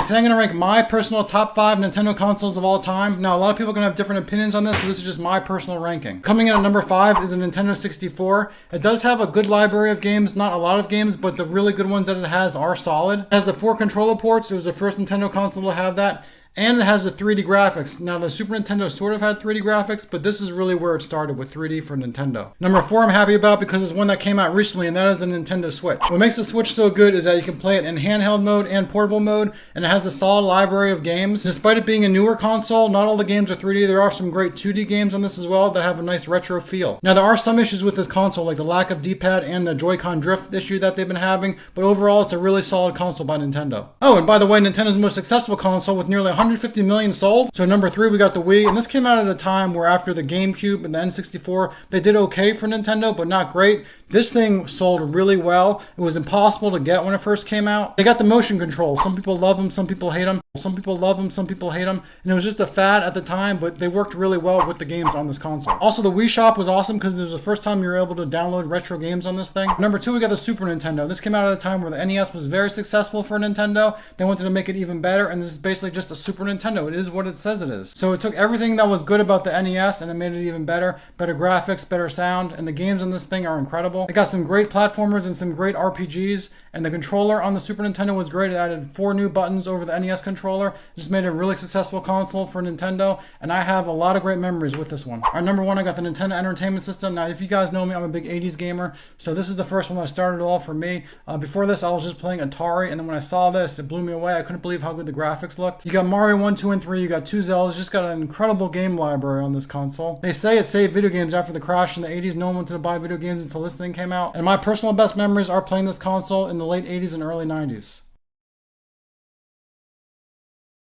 Today I'm going to rank my personal top 5 Nintendo consoles of all time. Now, a lot of people are going to have different opinions on this, but this is just my personal ranking. Coming in at number 5 is a Nintendo 64. It does have a good library of games, not a lot of games, but the really good ones that it has are solid. It has the 4 controller ports. It was the first Nintendo console to have that. And it has the 3D graphics. Now, the Super Nintendo sort of had 3D graphics, but this is really where it started with 3D for Nintendo. Number 4 I'm happy about because it's one that came out recently, and that is the Nintendo Switch. What makes the Switch so good is that you can play it in handheld mode and portable mode, and it has a solid library of games. Despite it being a newer console, not all the games are 3D. There are some great 2D games on this as well that have a nice retro feel. Now, there are some issues with this console, like the lack of D-pad and the Joy-Con drift issue that they've been having, but overall, it's a really solid console by Nintendo. Oh, and by the way, Nintendo's most successful console with nearly 150 million sold. So number 3, we got the Wii, and this came out at a time where after the GameCube and the N64, they did okay for Nintendo, but not great. This thing sold really well. It was impossible to get when it first came out. They got the motion control. Some people love them, some people hate them. Some people love them, some people hate them. And it was just a fad at the time, but they worked really well with the games on this console. Also, the Wii Shop was awesome because it was the first time you were able to download retro games on this thing. Number 2, we got the Super Nintendo. This came out at a time where the NES was very successful for Nintendo. They wanted to make it even better, and this is basically just a Super Nintendo. It is what it says it is. So it took everything that was good about the NES and it made it even better. Better graphics, better sound, and the games on this thing are incredible. It got some great platformers and some great RPGs, and the controller on the Super Nintendo was great. It added 4 new buttons over the NES controller. It just made it a really successful console for Nintendo, and I have a lot of great memories with this one. All right, number 1, I got the Nintendo Entertainment System. Now, if you guys know me, I'm a big 80s gamer, so this is the first one that started it all for me. Before this, I was just playing Atari, and then when I saw this, it blew me away. I couldn't believe how good the graphics looked. You got Mario 1, 2, and 3. You got 2 Zeldas. Just got an incredible game library on this console. They say it saved video games after the crash in the 80s. No one wanted to buy video games until this thing came out. And my personal best memories are playing this console in the late 80s and early 90s.